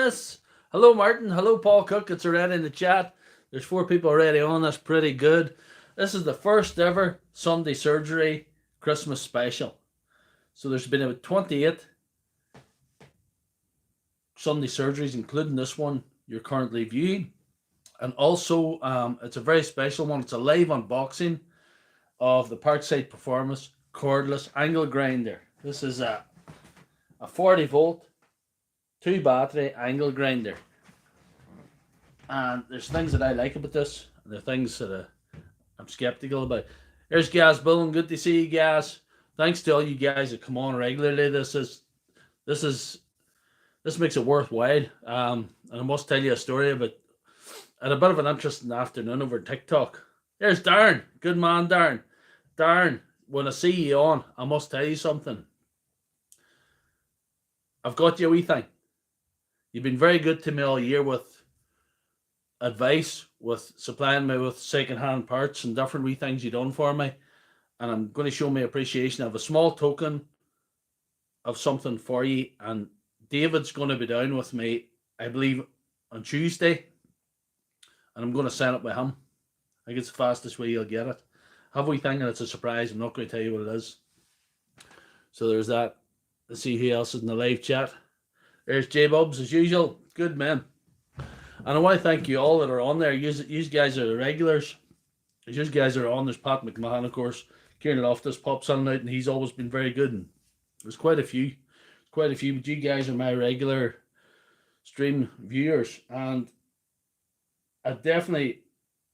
Christmas. Hello, Martin. Hello, Paul Cook. It's already in the chat. There's 4 people already on. That's pretty good. This is the first ever Sunday Surgery Christmas special. So there's been about 28 Sunday surgeries, including this one you're currently viewing. And also, it's a very special one. It's a live unboxing of the Parkside Performance cordless angle grinder. This is a 40 volt 2 battery angle grinder, and there's things that I like about this and the things that I'm skeptical about. There's Gaz Bullen. Good to see you, Gaz. Thanks to all you guys that come on regularly. This makes it worthwhile. And I must tell you a story about at a bit of an interesting afternoon over TikTok. There's Darren. Good man, Darren. Darren, when I see you on, I must tell you something. I've got you a wee thing. You've been very good to me all year with advice, with supplying me with second-hand parts and different wee things you've done for me. And I'm going to show my appreciation. I have a small token of something for you. And David's going to be down with me, I believe, on Tuesday. And I'm going to sign up with him. I think it's the fastest way you'll get it. Have we thinking it's a surprise? I'm not going to tell you what it is. So there's that. Let's see who else is in the live chat. There's J-Bubs as usual. Good man. And I want to thank you all that are on there. You guys are the regulars. You guys are on. There's Pat McMahon, of course. Kieran Loftus pops on out, and he's always been very good. And there's quite a few. But you guys are my regular stream viewers. And I definitely,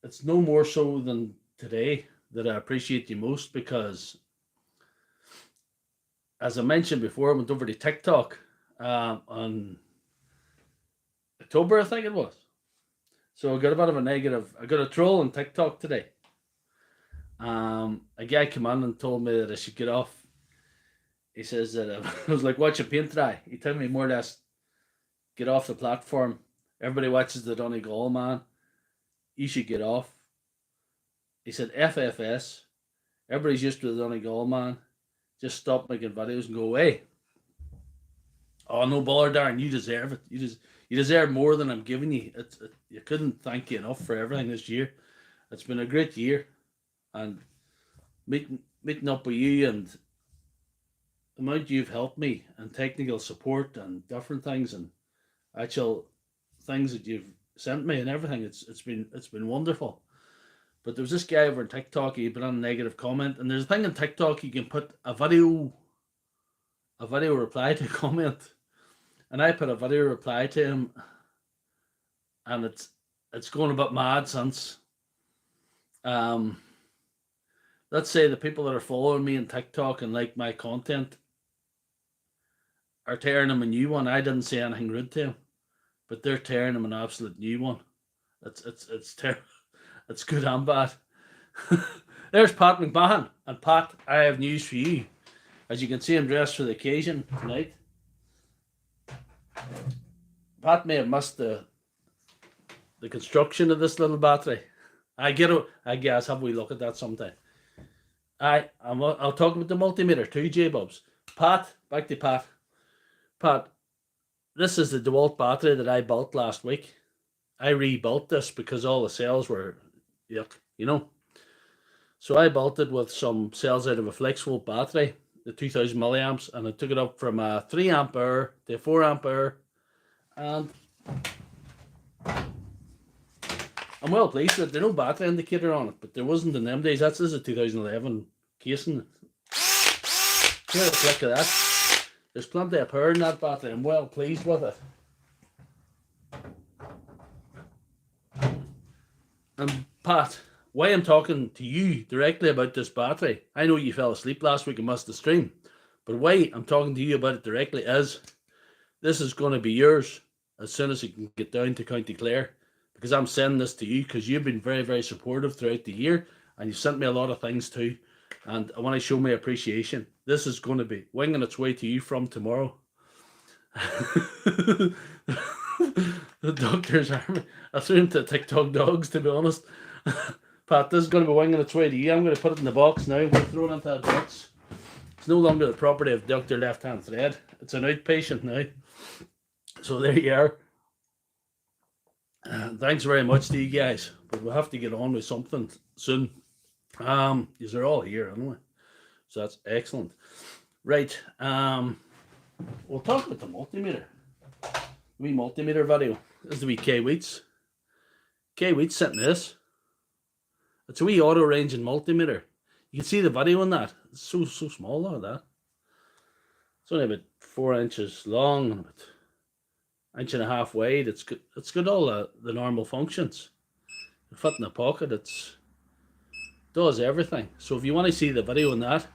it's no more so than today that I appreciate you most, because as I mentioned before, I went over to TikTok on October, I think it was. So I got a bit of a negative. I got a troll on TikTok today. A guy came in and told me that I should get off. He says that I was like, watch a paint dry. He told me more or less, get off the platform. Everybody watches the Donegal man. You should get off. He said, FFS. Everybody's used to the Donegal man. Just stop making videos and go away. Oh, no bother, Darren. You deserve it. You deserve more than I'm giving you. You couldn't thank you enough for everything this year. It's been a great year. And meeting up with you and the amount you've helped me and technical support and different things and actual things that you've sent me and everything, it's been wonderful. But there was this guy over on TikTok, he put on a negative comment, and there's a thing on TikTok you can put a video reply to comment, and I put a video reply to him, and it's going a bit mad since. Let's say the people that are following me on TikTok and like my content are tearing him a new one. I didn't say anything rude to him, but they're tearing him an absolute new one. It's terrible. It's good and bad. There's Pat McMahon. And Pat, I have news for you. As you can see, I'm dressed for the occasion tonight. Pat may have missed the construction of this little battery. I guess have we look at that sometime. I'll talk about the multimeter too, J-Bubs. Pat, back to Pat. Pat, this is the DeWalt battery that I built last week. I rebuilt this because all the cells were yuck, you know. So I built it with some cells out of a flex volt battery, the 2000 milliamps, and I took it up from a 3 ampere to a 4 ampere, and I'm well pleased with it. There's no battery indicator on it, but there wasn't in them days. This is a 2011 casing. Hear the flick of that. There's plenty of power in that battery. I'm well pleased with it. And Pat, why I'm talking to you directly about this battery, I know you fell asleep last week and missed the stream, but why I'm talking to you about it directly is this is going to be yours as soon as you can get down to County Clare, because I'm sending this to you because you've been very, very supportive throughout the year and you've sent me a lot of things too, and I want to show my appreciation. This is going to be winging its way to you from tomorrow. The doctor's army. I threw him to TikTok dogs, to be honest. Pat, this is going to be winging its way to you. I'm going to put it in the box now. We're throwing it into a box. It's no longer the property of Dr. Left Hand Thread. It's an outpatient now. So there you are. Thanks very much to you guys, but we'll have to get on with something soon. These are all here anyway, so that's excellent. Right, we'll talk about the multimeter. The wee multimeter video. This is the wee K Wheats. K Wheats sent me this. It's a wee auto ranging multimeter. You can see the video in that. It's so small, look at that. It's only about 4 inches long and about inch and a half wide. It's got all the normal functions. It fit in the pocket. Does everything. So if you want to see the video on that,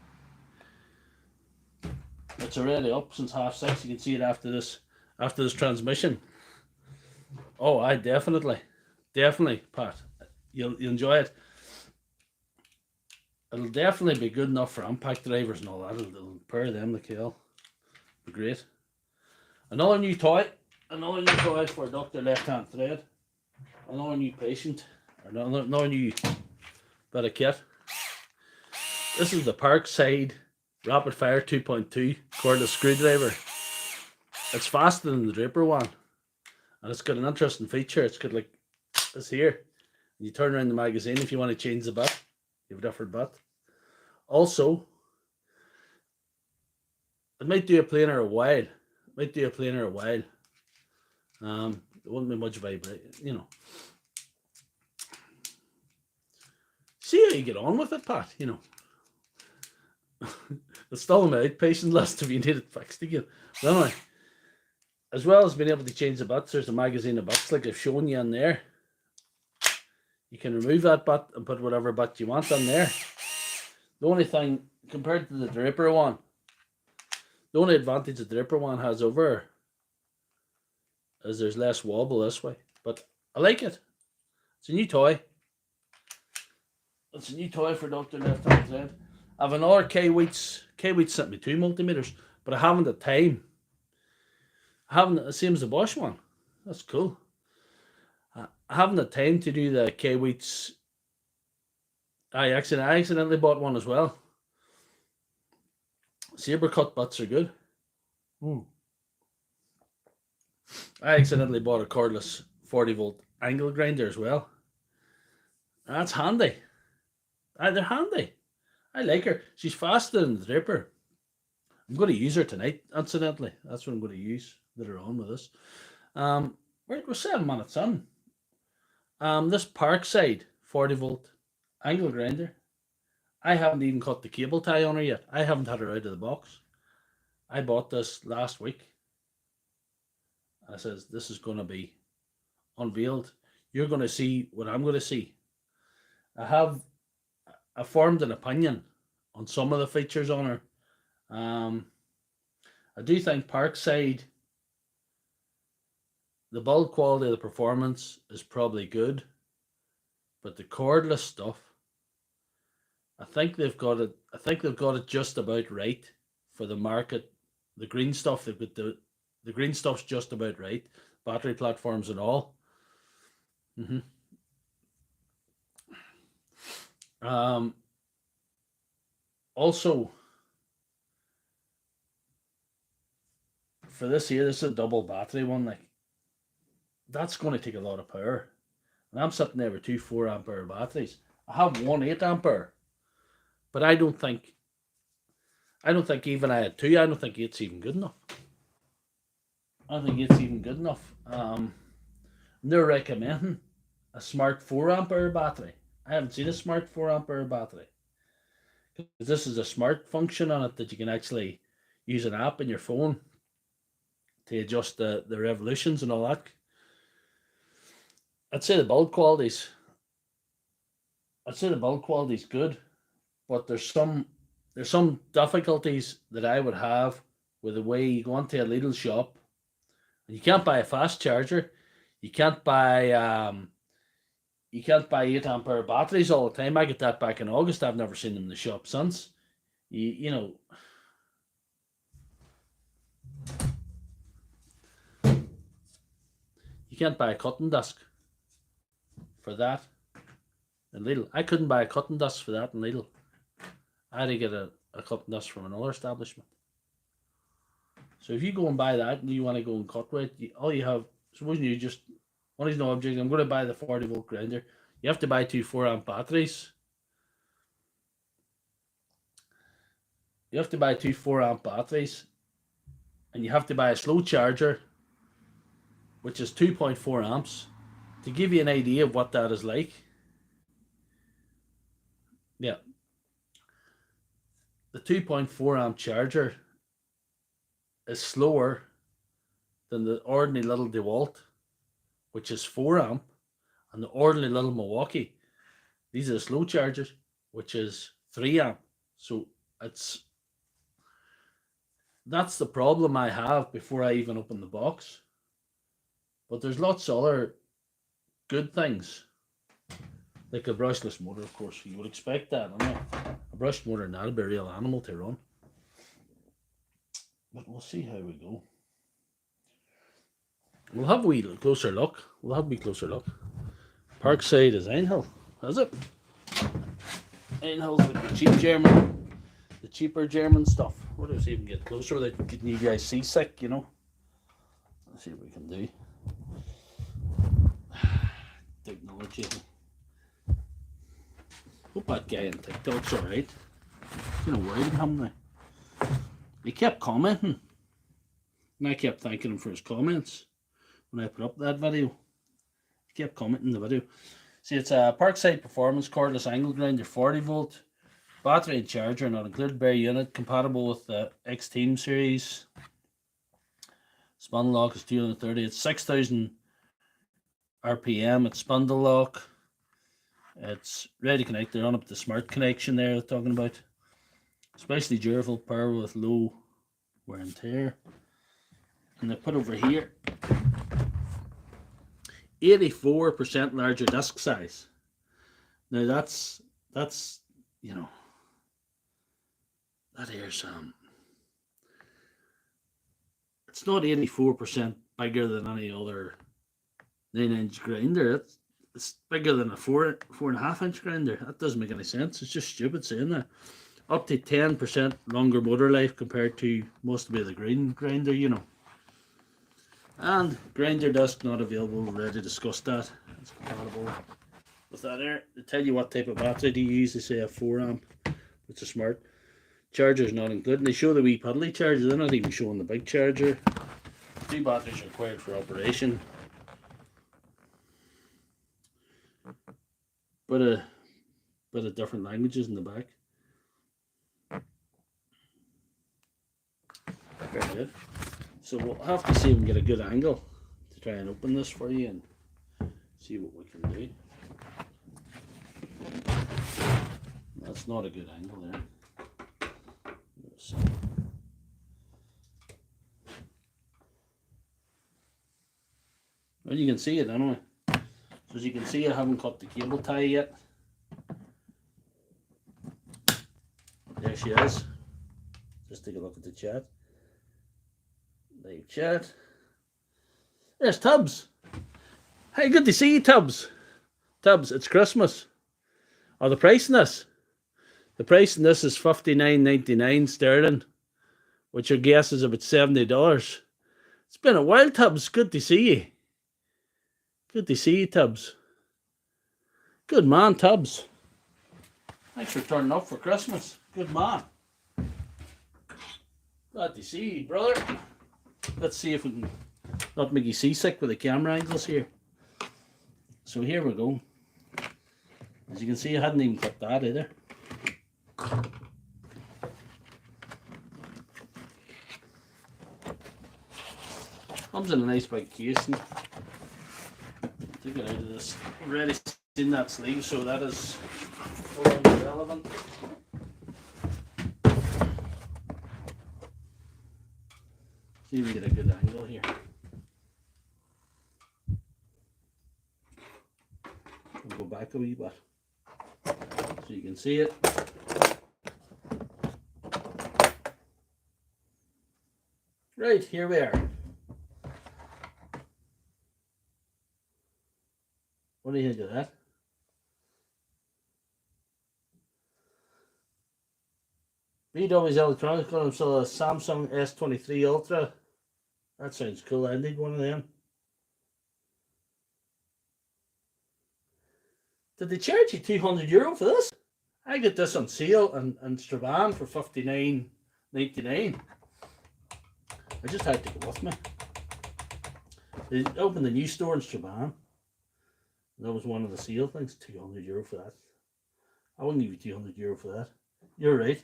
it's already up since 6:30. You can see it after this transmission. Oh, I definitely, Pat. You'll enjoy it. It'll definitely be good enough for impact drivers and all that. It'll pair them the kill. Be great. Another new toy for Dr. Left Hand Thread. Another new patient. Another new bit of kit. This is the Parkside Rapid Fire 2.2 cordless screwdriver. It's faster than the Draper one, and it's got an interesting feature. It's got like this here. You turn around the magazine if you want to change the butt. You have a different butt. Also, it might do a planer a while. There won't be much vibration, you know. See how you get on with it, Pat, you know. It's still on my outpatient list if you need it fixed again. But anyway, as well as being able to change the butts, there's a magazine of butts like I've shown you in there. You can remove that butt and put whatever butt you want on there. The only thing, compared to the Draper one, the only advantage the Draper one has over is there's less wobble this way. But I like it. It's a new toy. It's a new toy for Dr. Left Hand Thread. I have another K Wheats. K Wheats sent me 2 multimeters, but I haven't the time. I haven't the same as the Bosch one. That's cool. I haven't the time to do the K Wheats. I accidentally bought one as well. Saber cut butts are good. I accidentally bought a cordless 40-volt angle grinder as well. That's handy. They're handy. I like her. She's faster than the Draper. I'm going to use her tonight, incidentally. That's what I'm going to use later on with this. We're 7 minutes in. This Parkside 40-volt angle grinder. I haven't even cut the cable tie on her yet. I haven't had her out of the box. I bought this last week. I says, this is going to be unveiled. You're going to see what I'm going to see. I formed an opinion on some of the features on her. I do think Parkside, the build quality of the performance is probably good, but the cordless stuff, I think they've got it just about right for the market. The green stuff, they've got the green stuff's just about right. Battery platforms and all. Also, for this here, this is a double battery one. Like, that's going to take a lot of power. And I'm sitting there with 2 4-ampere batteries. I have one 8-ampere, but I don't think even I had 2. I don't think 8's even good enough. They're recommending a smart 4-ampere battery. I haven't seen a smart 4-ampere battery. Because this is a smart function on it that you can actually use an app in your phone to adjust the revolutions and all that. I'd say the build quality's good, but there's some difficulties that I would have with the way you go into a Lidl shop. You can't buy a fast charger. You can't buy 8-ampere batteries all the time. I get that back in August. I've never seen them in the shop since. You know, you can't buy a cutting disc for that in Lidl. I couldn't buy a cutting disc for that in Lidl. I had to get a cutting disc from another establishment. So if you go and buy that and you want to go and cut with it, all you have, supposing you just Money's no object. I'm going to buy the 40-volt grinder. You have to buy 2 4-amp batteries. You have to buy 2 4-amp batteries. And you have to buy a slow charger, which is 2.4 amps. To give you an idea of what that is like. Yeah. The 2.4 amp charger is slower than the ordinary little DeWalt, which is 4 amp, and the ordinary little Milwaukee. These are the slow chargers, which is 3 amp. So that's the problem I have before I even open the box. But there's lots of other good things, like a brushless motor, of course. You would expect that. I know a brushed motor, not a very real animal to run. But we'll see how we go. We'll have a wee closer look. Parkside is Einhill, is it? Einhill's with the cheaper German stuff. What does even get closer without getting you guys seasick, you know? Let's see what we can do. Technology. Hope that guy on TikTok's alright. Kind of worried about him now. He kept commenting, and I kept thanking him for his comments when I put up that video. He kept commenting the video. See, it's a Parkside Performance cordless angle grinder, 40-volt, battery and charger not included, bare unit, compatible with the X-Team series. Spindle lock is 230. It's 6,000 RPM. It's spindle lock. It's ready to connect. They're on up the smart connection there they're talking about. Especially durable, power with low wear and tear. And they put over here 84% larger disc size. Now that's you know, that here's it's not 84% bigger than any other 9-inch grinder. It's bigger than a 4.5-inch grinder. That doesn't make any sense. It's just stupid saying that. Up to 10% longer motor life compared to most of the green grinder, you know. And grinder disc not available. We already discussed that. It's compatible with that there. They tell you what type of battery to use. They say a 4 amp, which is smart. Charger's not included. They show the wee puddly charger. They're not even showing the big charger. 2 batteries are required for operation. But of different languages in the back. Very good. So we'll have to see if we can get a good angle to try and open this for you and see what we can do. That's not a good angle there. Well, you can see it anyway. So as you can see, I haven't cut the cable tie yet. There she is. Just take a look at the chat. Live chat. There's Tubbs. Hey, good to see you, Tubbs. Tubbs, it's Christmas. Oh, the price in this? The price in this is $59.99 sterling, which I guess is about $70. It's been a while, Tubbs. Good to see you. Good to see you, Tubbs. Good man, Tubbs. Thanks for turning up for Christmas. Good man. Glad to see you, brother. Let's see if we can not make you seasick with the camera angles here. So here we go. As you can see, I hadn't even cut that either. Comes in a nice big casing. Take it out of this. Already seen that sleeve, so that is irrelevant. See if we get a good angle here. We'll go back a wee bit so you can see it. Right, here we are. What do you think of that? VW's Electronics got himself a Samsung S23 Ultra. That sounds cool. I need one of them. Did they charge you €200 for this? I got this on sale in Strabane for $59.99. I just had to go with me. They opened a new store in Strabane. That was one of the sale things. €200 for that. I wouldn't give you €200 for that. You're right.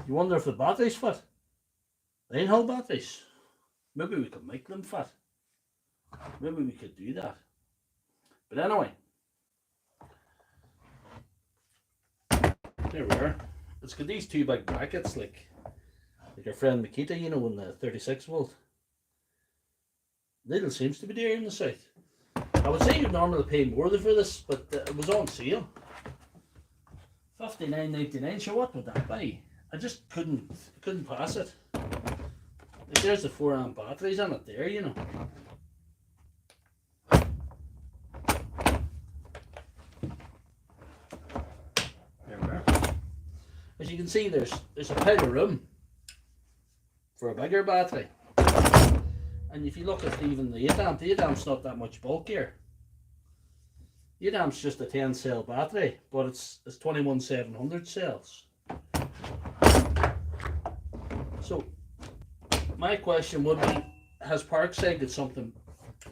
You wonder if the batteries fit? The in-hull batteries. Maybe we could make them fit. Maybe we could do that. But anyway, there we are. It's got these two big brackets, like our friend Makita, you know, in the 36 volt. Lidl seems to be there in the south. I would say you'd normally pay more for this, but it was on sale. $59.99. Sure, what would that be? I just couldn't pass it. Like, there's the 4 amp batteries on it there, you know. There we are. As you can see, there's a pile of room for a bigger battery. And if you look at even the 8 amp's not that much bulkier. 8 amp's just a 10 cell battery, but it's 21,700 cells. So my question would be, has Parkside got something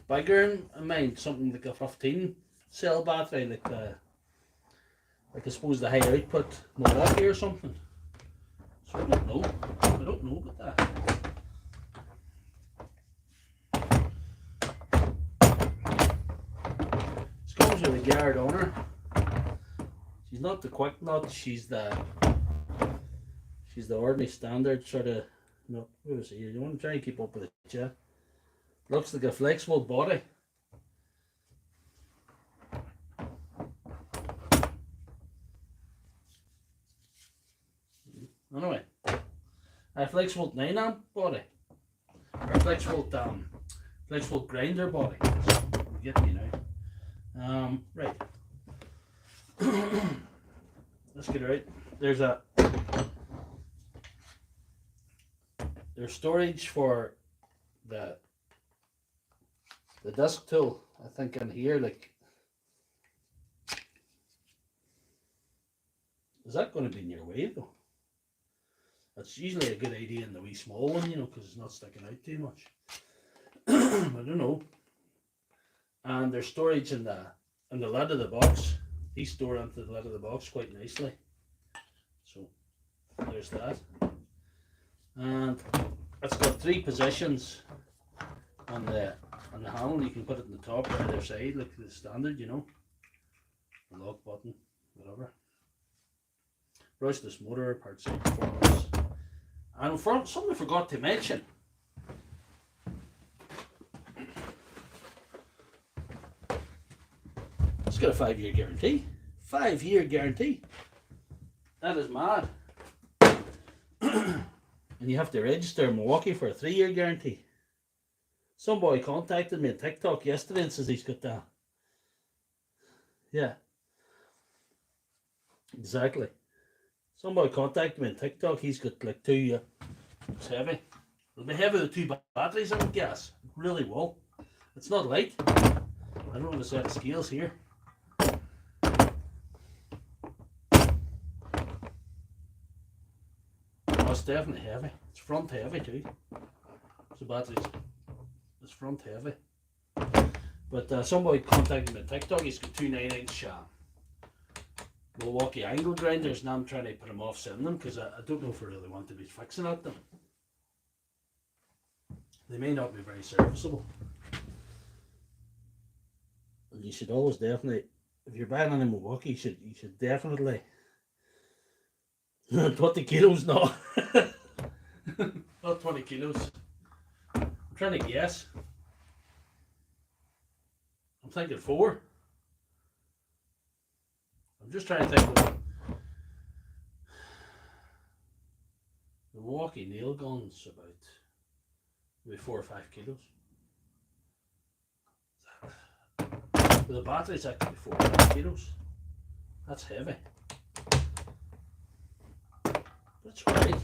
bigger in mind, something like a 15 cell battery, like I suppose the high output Milwaukee or something? So I don't know about that. This comes with a guard on her. She's not the quick nut, she's the ordinary standard sort of. No, where is it? You want to try and keep up with it, yeah? Looks like a flexible body. Anyway, a flexible 9 amp body, or a flexible grinder body. You get me now. Right. Let's get it right. There's storage for the disc tool, I think, in here. Like, is that going to be in your way though? That's usually a good idea in the wee small one, you know, because it's not sticking out too much. I don't know. And there's storage in the lid of the box. These store into the lid of the box quite nicely. So there's that. And it's got 3 positions on the handle. You can put it in the top or either side, like the standard, you know. The lock button, whatever. Brushless motor, Parkside Performance. And something I forgot to mention. It's got a 5-year guarantee. 5-year guarantee. That is mad. And you have to register in Milwaukee for a 3-year guarantee. Some boy contacted me on TikTok yesterday and says he's got that. Yeah. Exactly. Somebody contacted me on TikTok. He's got like 2. It's heavy. It'll be heavy with 2 batteries in it, gas. It really will. It's not light. I don't know the set of scales here. Oh, it's definitely heavy. It's front heavy too. The batteries. It's front heavy. But somebody contacted me on TikTok. He's got 2 9-inch Milwaukee angle grinders, and I'm trying to put them off sending them because I don't know if I really want to be fixing at them. They may not be very serviceable. And you should always definitely, if you're buying any Milwaukee, you should definitely 20 kilos, no. Not 20 kilos. I'm trying to guess. I'm thinking 4. I'm just trying to think of the Milwaukee nail gun's about maybe 4 or 5 kilos. But the battery's actually 4 or 5 kilos. That's heavy. That's right.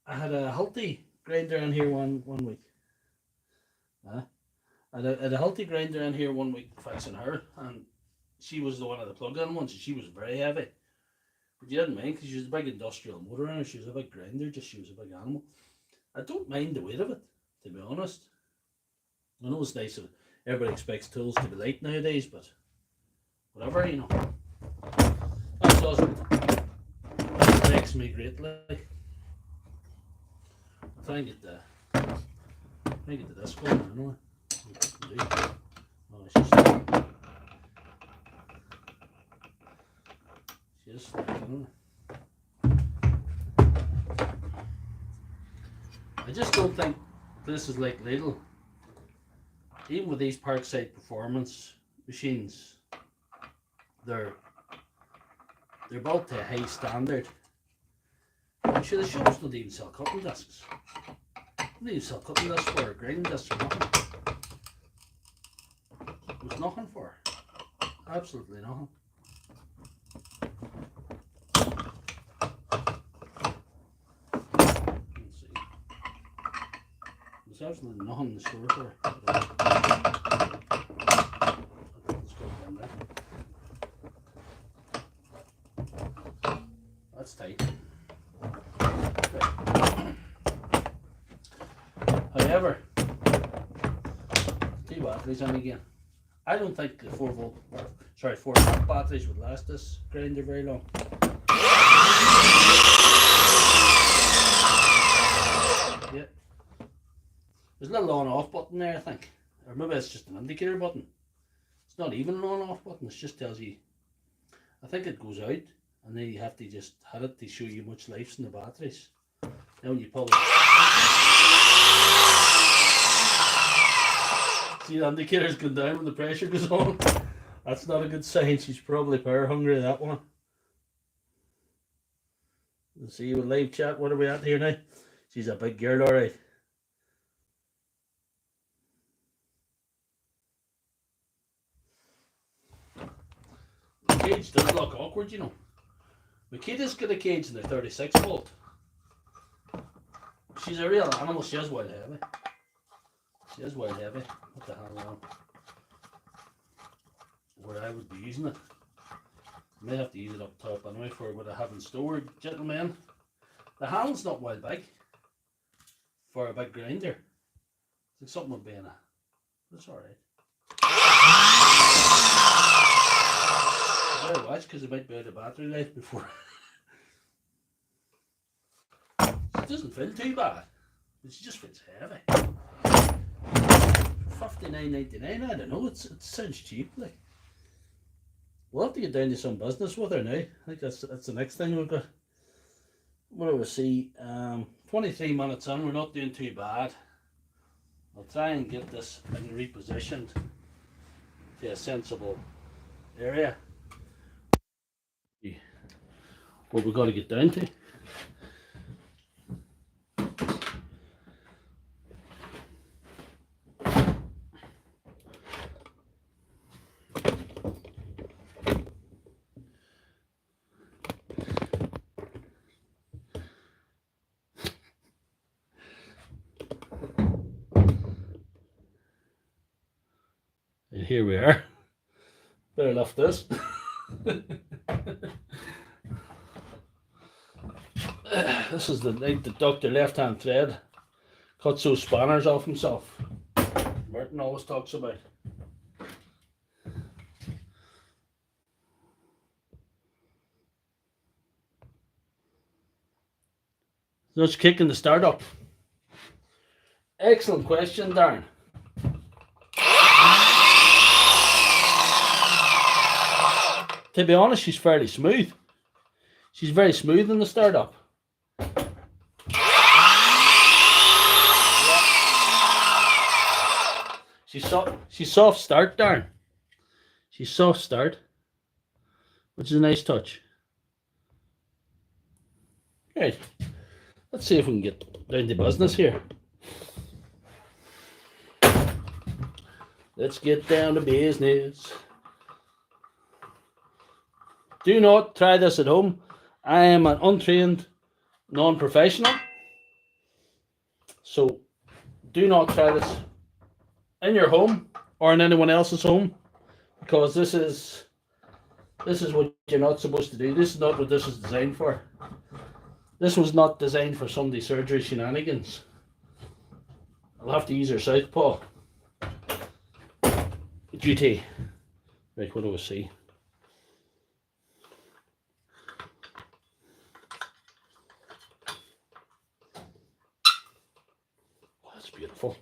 I had a Hulty grinder in here one week. I had a healthy grinder in here one week fixing her, and she was the one of the plug-in ones, and she was very heavy. But you didn't mind because she was a big industrial motor in her. She was a big grinder, just she was a big animal. I don't mind the weight of it, to be honest. I know it's nice that everybody expects tools to be light nowadays, but whatever, you know. That doesn't vex me greatly. I'll try and get the disc going anyway. Oh, she's anyway. I just don't think places like Lidl, even with these Parkside Performance machines, they're built to a high standard. I'm sure the shops don't even sell cutting discs. They don't even sell cutting discs for a grinding disc or nothing. There's nothing for her. Absolutely nothing. Let's see. There's absolutely nothing in the store for her. That's tight. However, 2 batteries on again. I don't think the 4 amp batteries would last this grinder very long. Yeah. There's a little on off button there, I think. Or maybe it's just an indicator button. It's not even an on off button, it just tells you. I think it goes out and then you have to just hit it to show you much life's in the batteries. Now when you pull it. See, the indicator's going down when the pressure goes on. That's not a good sign. She's probably power hungry, that one. Let's see with live chat. What are we at here now? She's a big girl, alright. The cage does look awkward, you know. Makita's got a cage in the 36 volt. She's a real animal. She is wild heavy. She is wild heavy. What the hell now? Where I would be using it. I may have to use it up top anyway for what I have in store, gentlemen. The handle's not wild big for a big grinder. It's like something would be in it. That's alright. I better watch because it might be out of battery life before. It doesn't feel too bad. It just feels heavy. $59.99, I don't know, it sounds cheap. Like, we'll have to get down to some business with her now. I think that's the next thing we've got. What do we see? 23 minutes in, we're not doing too bad. I'll try and get this thing repositioned to a sensible area. What we've got to get down to. And here we are. Better lift this. This is the night that Dr. Lefthandthread cuts those spanners off himself. Martin always talks about. Just kicking the start up. Excellent question, Darren. To be honest, she's fairly smooth. She's very smooth in the startup. She's soft start, Darren. She's soft start, which is a nice touch. Right. Let's see if we can get down to business here. Let's get down to business. Do not try this at home. I am an untrained non-professional. So do not try this in your home or in anyone else's home, because this is what you're not supposed to do. This is not what this is designed for. This was not designed for Sunday surgery shenanigans. I'll have to use her southpaw. Duty. Right, what do I see? Oh, that's beautiful.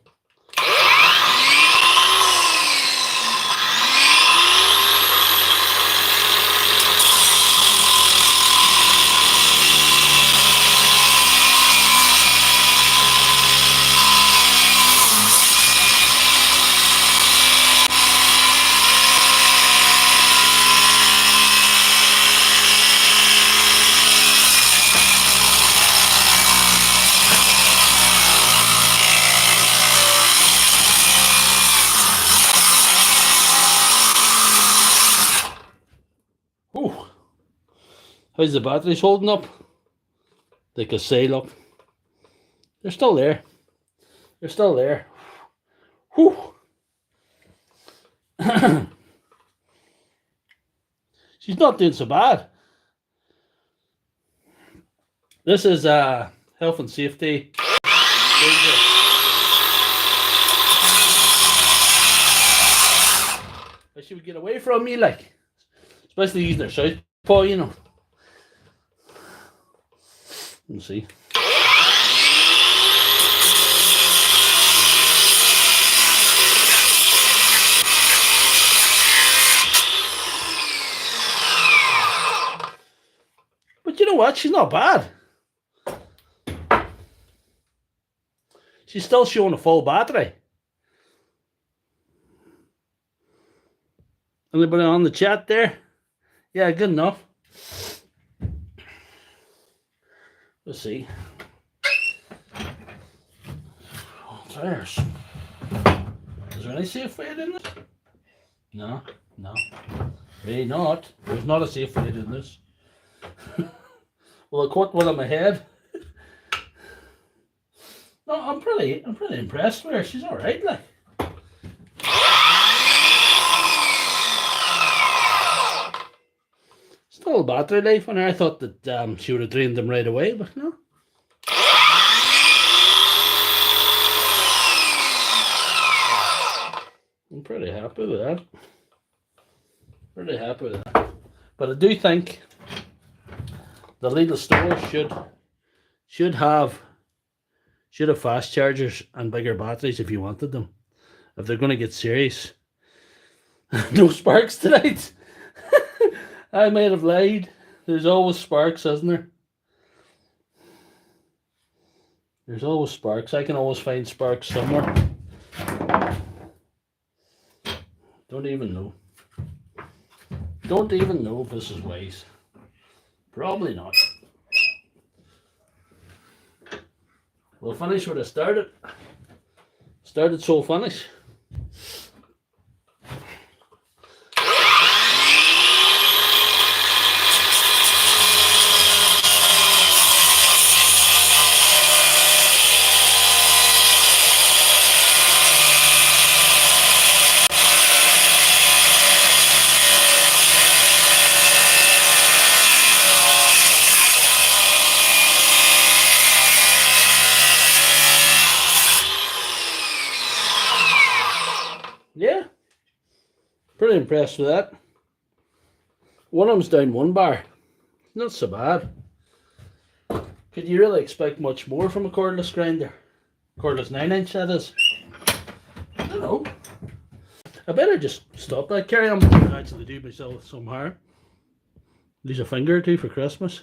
Ooh. How's the batteries holding up? They could say, look. They're still there. They're still there. Whew. She's not doing so bad. This is health and safety. But she would get away from me, like, especially using her southpaw, you know. Let's see. But you know what? She's not bad. She's still showing a full battery. Anybody on the chat there? Yeah, good enough. Let's see. Oh, tires. Is there any safe weight in this? No, no. Hey, not. There's not a safe weight in this. Well, I caught one on my head. No, I'm pretty impressed with her. She's all right, like. Still battery life on her. I thought that she would have drained them right away, but no. I'm pretty happy with that. Pretty happy with that. But I do think the Lidl store should have fast chargers and bigger batteries if you wanted them. If they're going to get serious. No sparks tonight. I might have lied. There's always sparks, isn't there? There's always sparks. I can always find sparks somewhere. Don't even know. Don't even know if this is wise. Probably not. We'll finish where I started. Started, so finish. Yeah, pretty impressed with that. One of them's down one bar. Not so bad. Could you really expect much more from a cordless grinder? Cordless 9-inch, that is. I don't know. I better just stop that. Carry on. Actually do myself some hair. Lose a finger or two for Christmas.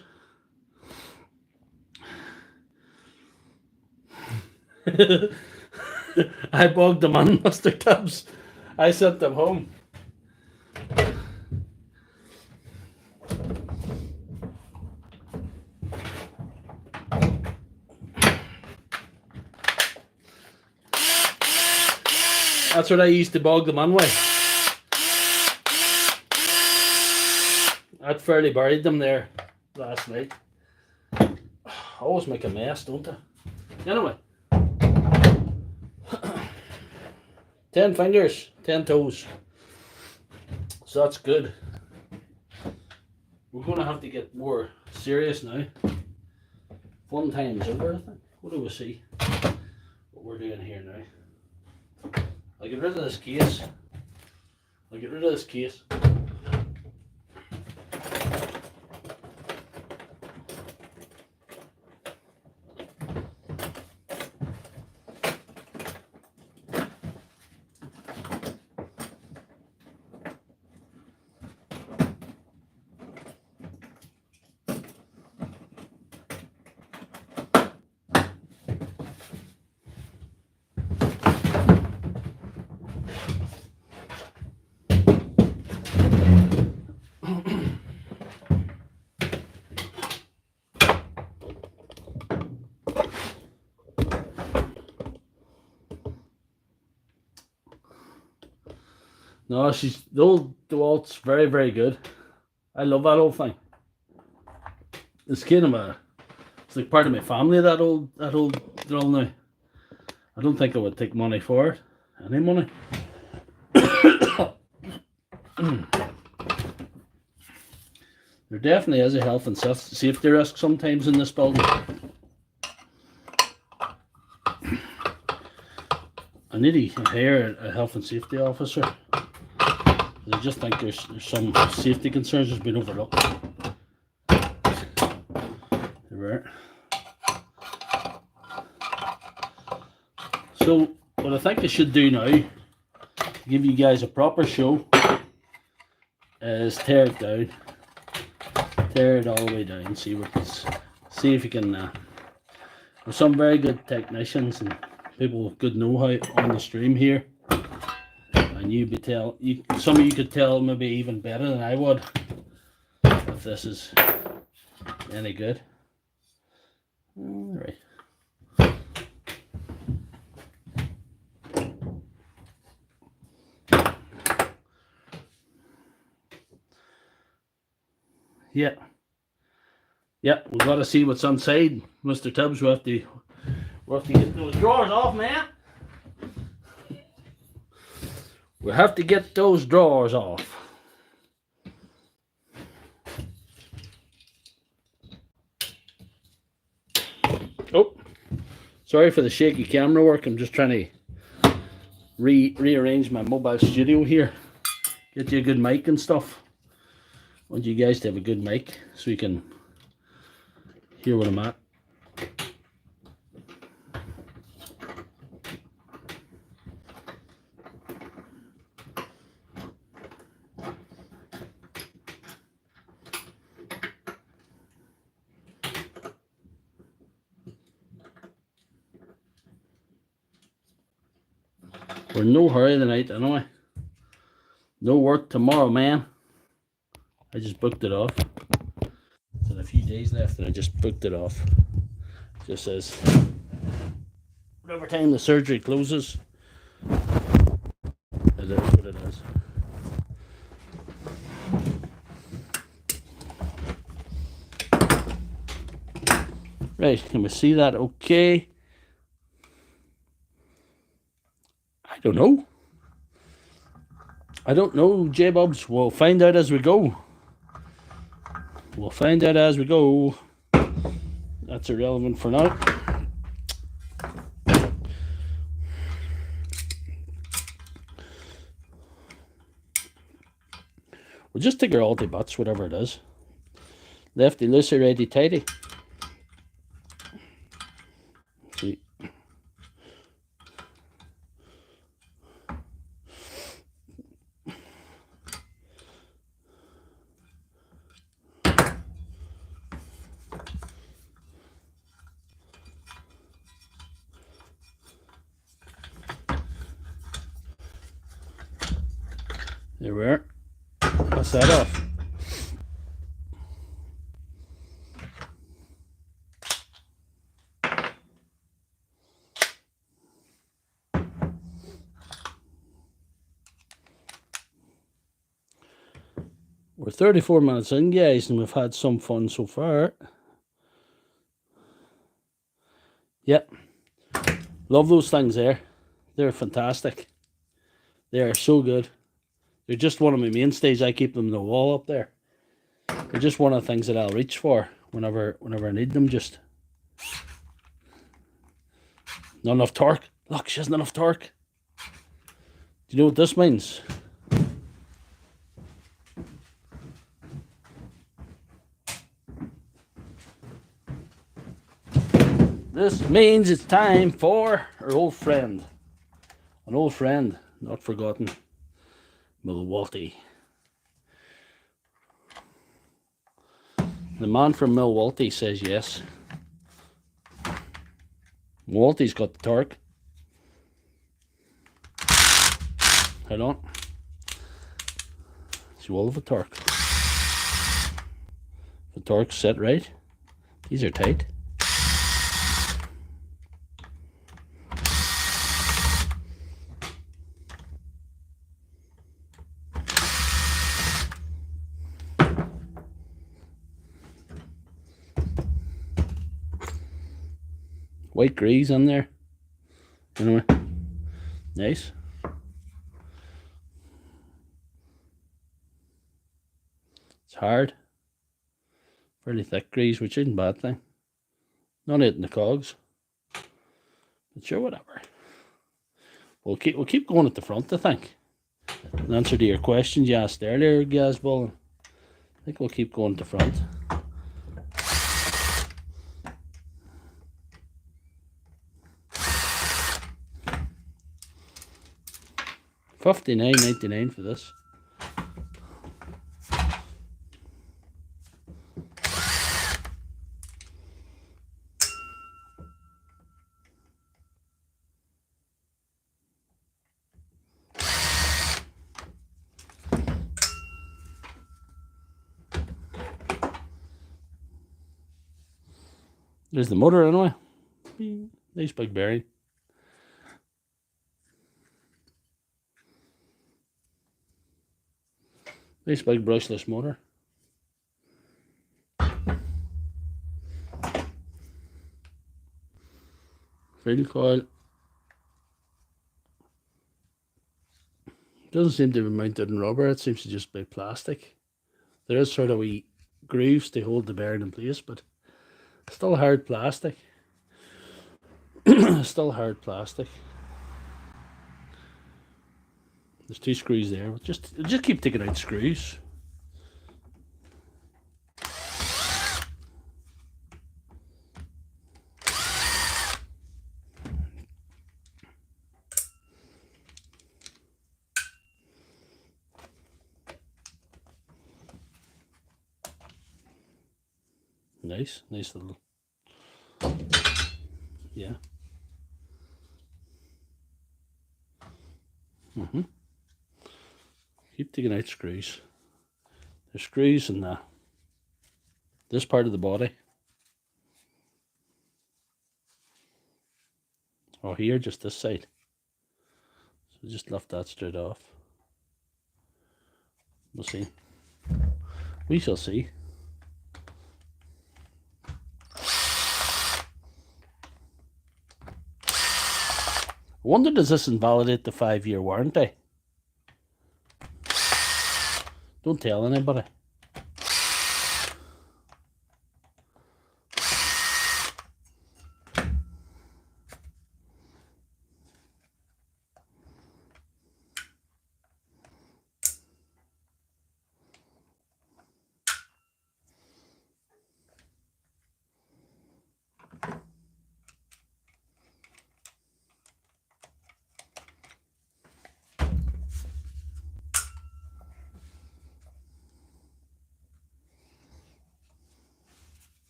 I bogged them on mustard tubs. I sent them home. That's what I used to bog them on with. I'd fairly buried them there last night. I always make a mess, don't I? Anyway. 10 fingers, 10 toes. So that's good. We're going to have to get more serious now. Fun time's over, I think. What do we see? What we're doing here now. I'll get rid of this case. No, the old DeWalt's very, very good. I love that old thing. It's kind of it's like part of my family, that old drill now. I don't think I would take money for it. Any money. There definitely is a health and safety risk sometimes in this building. I need to hire a health and safety officer. I just think there's some safety concerns that's been overlooked. There were. So what I think I should do now, to give you guys a proper show, is tear it down. Tear it all the way down. See if you can. There's some very good technicians and people with good know-how on the stream here. And some of you could tell maybe even better than I would if this is any good. All right. Yeah, we've got to see what's inside, Mr. Tibbs. We have to get those drawers off, man. We have to get those drawers off. Oh, sorry for the shaky camera work. I'm just trying to rearrange my mobile studio here. Get you a good mic and stuff. I want you guys to have a good mic so you can hear what I'm at. We're in no hurry tonight, anyway. No work tomorrow, man. I just booked it off. There's a few days left and I just booked it off. It just says whatever time the surgery closes, it is what it is. Right, can we see that okay? I don't know, J-Bubs. We'll find out as we go. That's irrelevant for now. We'll just take our alty butts, whatever it is. Lefty loosey, righty tighty. See. There we are. Pass that off. We're 34 minutes in, guys, and we've had some fun so far. Yep. Love those things there. They're fantastic. They are so good. They're just one of my mainstays. I keep them in the wall up there. They're just one of the things that I'll reach for whenever I need them. Just not enough torque. Look, she hasn't enough torque. Do you know what this means? This means it's time for our old friend. An old friend, not forgotten. Milwaukee. The man from Milwaukee says yes. Milwaukee's got the torque. Hold on. See all of the torque. The torque's set right. These are tight. White grease on there. Anyway, nice. It's hard. Fairly thick grease, which isn't a bad thing. Not hitting the cogs. But sure, whatever. We'll keep going at the front, I think. In answer to your questions you asked earlier, Gazball, I think we'll keep going at the front. $59.99 for this. There's the motor anyway. Nice big bearing. Nice big brushless motor. Field coil. Doesn't seem to be mounted in rubber, it seems to just be plastic. There is sort of wee grooves to hold the bearing in place, but still hard plastic. Still hard plastic. There's 2 screws there. Just keep taking out screws. Nice little. Yeah. Keep taking out screws. There's screws in this part of the body. Or here, just this side. So just lift that straight off. We'll see. We shall see. I wonder, does this invalidate the 5-year warranty? Don't tell anybody.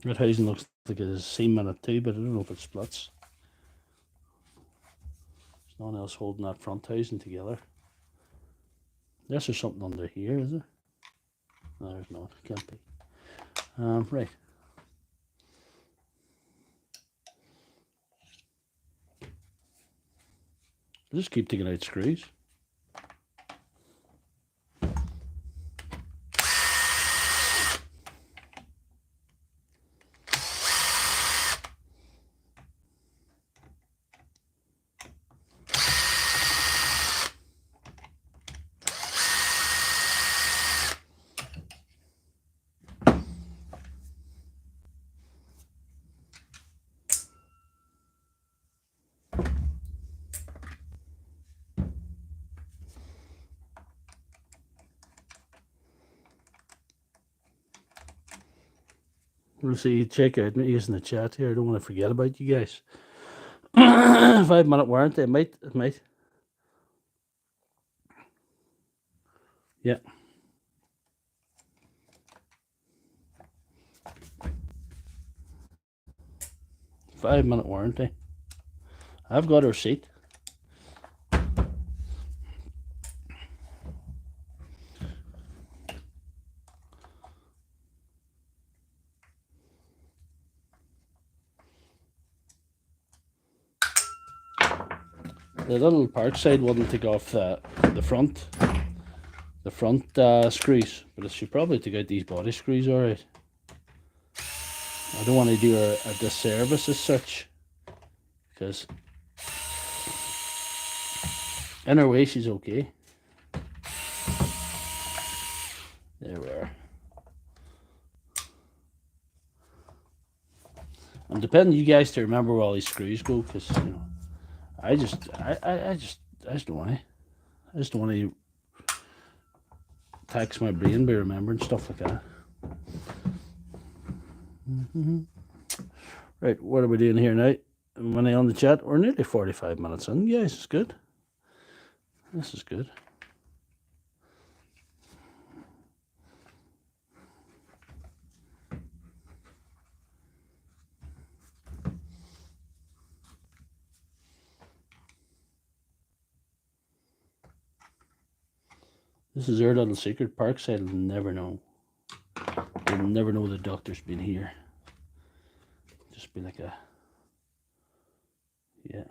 That housing looks like it has a seam in it too, but I don't know if it splits. There's no one else holding that front housing together. Yes, there's something under here, is there? No, there's not. Can't be. Right. I'll just keep taking out screws. We'll see. Check out me using the chat here. I don't want to forget about you guys. 5-minute warranty. It might. Yeah. Five-minute warranty. I've got a receipt. The little Parkside wouldn't take off the front screws, but it should probably take out these body screws alright. I don't want to do a disservice as such, because in her way she's okay. There we are. I'm depending on you guys to remember where all these screws go, because you know, I just don't want to. I just don't want to tax my brain by remembering stuff like that. Right, what are we doing here now? Money on the chat. We're nearly 45 minutes in. Yes, it's good. This is good. This is our little secret. Parkside will never know. They'll never know the doctor's been here. Just be like a... Yeah.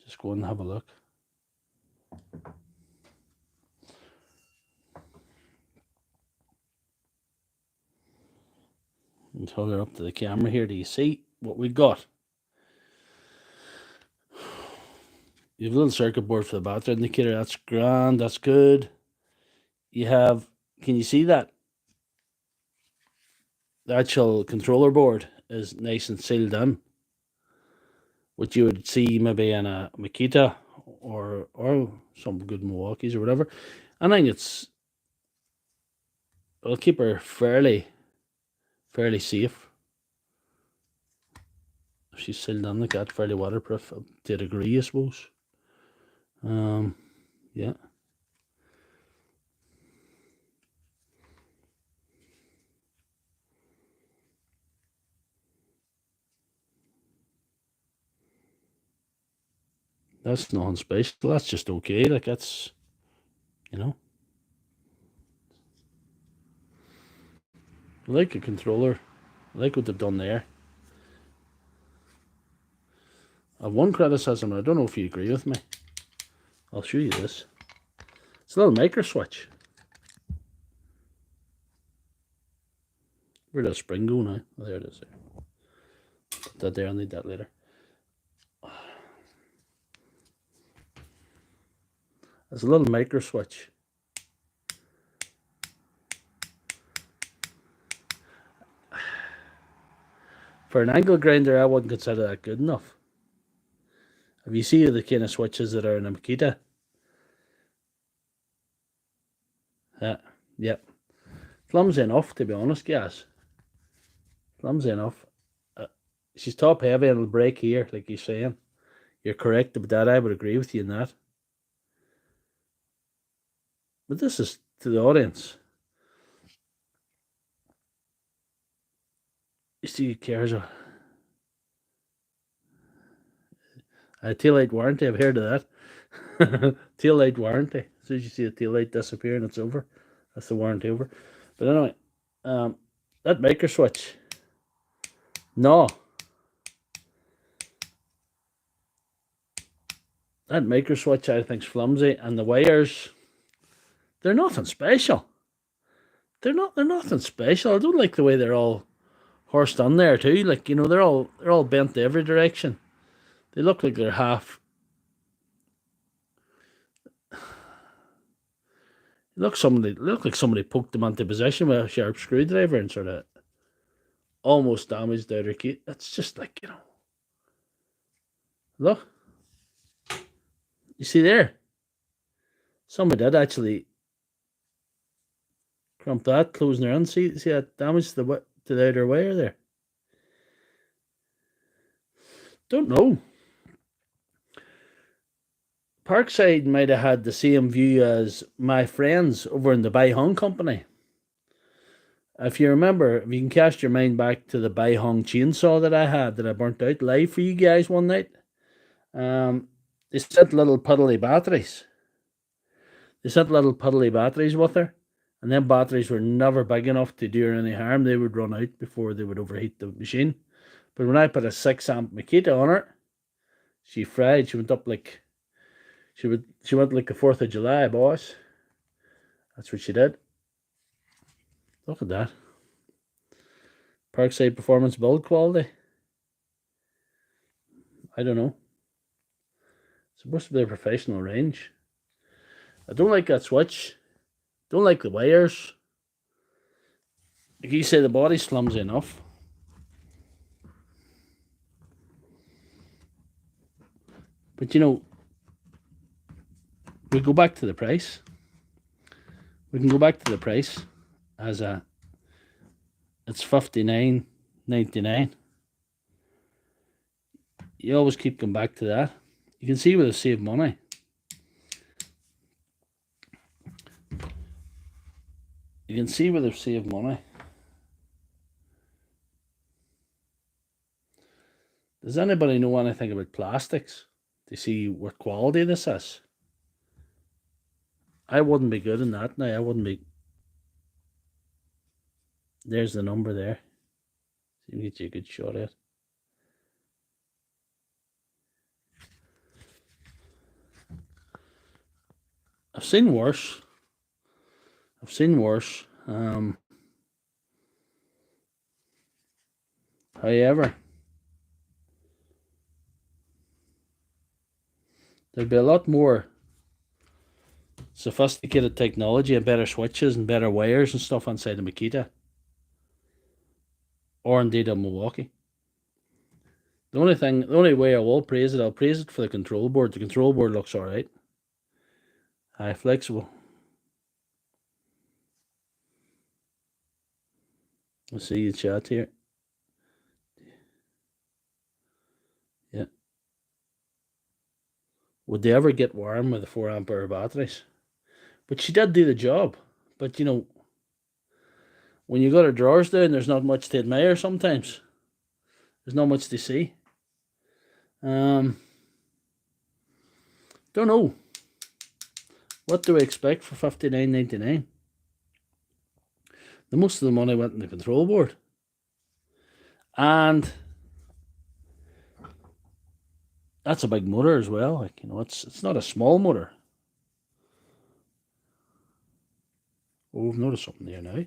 Just go and have a look. And hold it up to the camera here. Do you see what we got? You have a little circuit board for the battery indicator. That's grand. That's good. You have, can you see that? The actual controller board is nice and sealed in, which you would see maybe in a Makita or some good Milwaukee's or whatever. I think it'll keep her fairly safe. If she's sealed in like that, fairly waterproof to a degree, I suppose. Yeah. That's nothing special. That's just okay. Like, that's, you know. I like a controller. I like what they've done there. I have one criticism, and I don't know if you agree with me. I'll show you this. It's a little micro switch. Where'd that spring go now? Oh, there it is. There. Put that there. I'll need that later. It's a little micro switch. For an angle grinder, I wouldn't consider that good enough. Have you seen the kind of switches that are in a Makita? Yep. Flimsy enough, to be honest, guys. Flimsy enough. She's top heavy and it'll break here, like you're saying. You're correct about that. I would agree with you in that. But this is to the audience. You see, cares a tail light warranty. I've heard of that. Tail light warranty. As soon as you see the tail light disappear and it's over, that's the warranty over. But anyway, that micro switch. No. That micro switch I think's flimsy, and the wires, they're nothing special. They're nothing special. I don't like the way they're all horsed on there too. Like, you know, they're all bent to every direction. They look like they're half. Look like somebody poked them into position with a sharp screwdriver and sort of almost damaged their key. It's just like, you know. Look. You see there? Somebody did actually crump that, closing their end. See that damage to to the outer wire there. Don't know. Parkside might have had the same view as my friends over in the Bai Hong company. If you remember, if you can cast your mind back to the Bai Hong chainsaw that I had, that I burnt out live for you guys one night, they sent little puddly batteries. They sent little puddly batteries with her, and them batteries were never big enough to do her any harm. They would run out before they would overheat the machine. But when I put a 6-amp Makita on her, she fried. She went up like she went like the 4th of July, boss. That's what she did. Look at that. Parkside Performance build quality. I don't know. It's supposed to be a professional range. I don't like that switch. Don't like the wires. Like you say, the body's clumsy enough. But you know, we go back to the price. We can go back to the price as it's $59.99. You always keep coming back to that. You can see where they save money. You can see where they've saved money. Does anybody know anything about plastics to see what quality this is? I wouldn't be good in that now. I wouldn't be. There's the number there. See if we get you a good shot at it. I've seen worse. However, there'd be a lot more sophisticated technology and better switches and better wires and stuff inside the Makita. Or indeed a Milwaukee. The only way I will praise it, I'll praise it for the control board. The control board looks alright. High flexible. Let's see the chat here. Yeah. Would they ever get warm with the 4-ampere batteries? But she did do the job. But you know, when you got her drawers down, there's not much to admire sometimes. There's not much to see. Don't know. What do I expect for $59.99? The most of the money went in the control board. And that's a big motor as well. Like, you know, it's not a small motor. Oh, we've noticed something there now.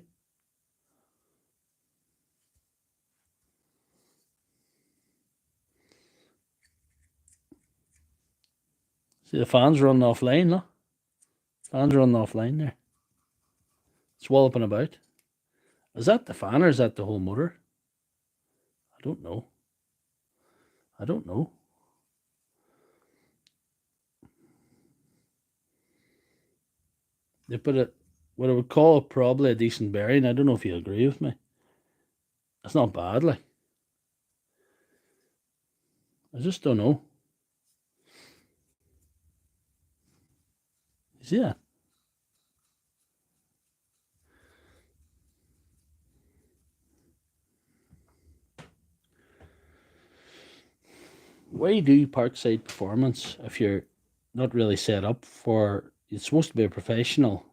See, the fan's running offline, no? Fan's running offline there. It's walloping about. Is that the fan or is that the whole motor? I don't know. They put it, what I would call probably a decent bearing. I don't know if you agree with me. It's not bad, like. I just don't know. You see that? Why do Parkside Performance if you're not really set up for? It's supposed to be a professional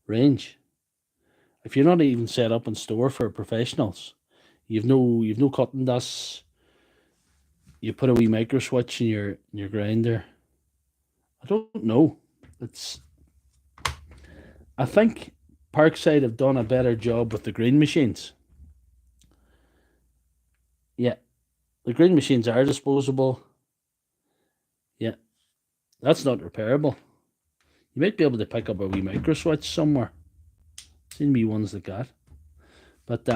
range. If you're not even set up in store for professionals, you've no cutting dust. You put a wee micro switch in your grinder. I don't know. I think Parkside have done a better job with the green machines. Yeah. The green machines are disposable. Yeah. That's not repairable. You might be able to pick up a wee micro switch somewhere. Seen me ones like that. But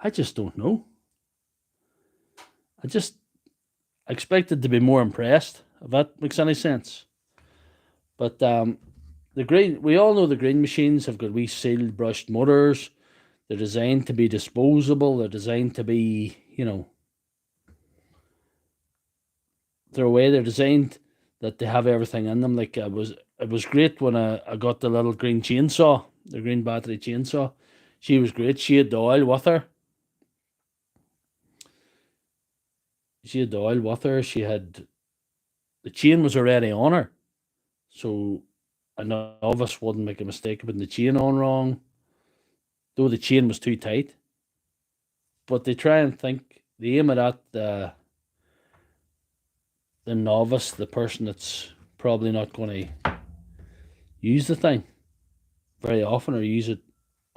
I just don't know. I just expected to be more impressed, if that makes any sense. But the the green. We all know the green machines have got wee sealed brushed motors. They're designed to be disposable. They're designed to be, they're designed that they have everything in them. Like it was great when I got the little green chainsaw, the green battery chainsaw. She was great. She had the oil with her. She had the chain was already on her, so a novice wouldn't make a mistake of putting the chain on wrong, though the chain was too tight. But they try and they aim it at the novice, the person that's probably not going to use the thing very often or use it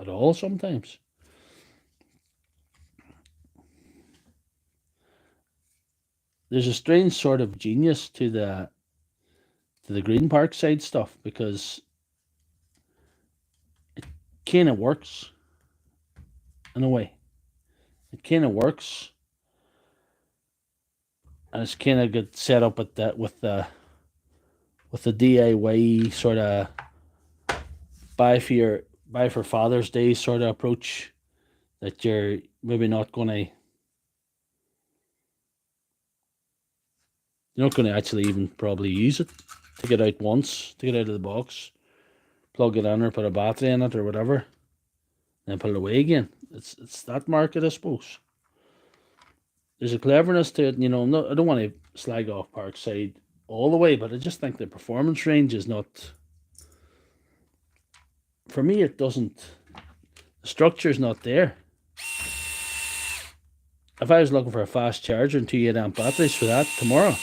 at all sometimes. There's a strange sort of genius to the green Parkside stuff, because it kind of works in a way. It kind of works, and it's kind of got set up at that with the DIY sort of buy for Father's Day sort of approach, that you're maybe not going to. You're not going to actually even probably use it. Take it out once, take it out of the box, plug it in or put a battery in it or whatever, then put it away again. It's that market, I suppose. There's a cleverness to it, I don't want to slag off Parkside all the way, but I just think the performance range is not. For me, it doesn't. The structure's not there. If I was looking for a fast charger and 2 8-amp batteries for that tomorrow,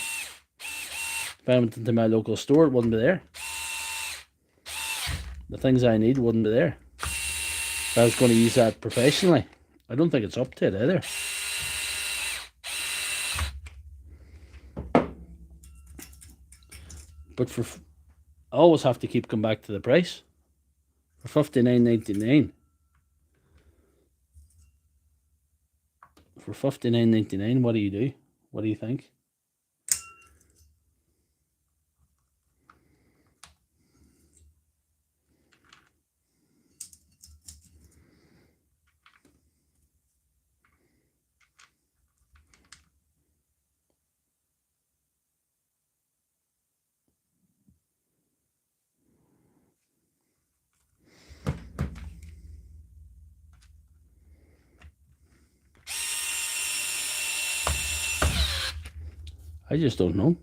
if I went into my local store, it wouldn't be there. The things I need wouldn't be there. If I was going to use that professionally, I don't think it's up to it either. But I always have to keep coming back to the price. For $59.99. For $59.99, what do you do? What do you think? I just don't know.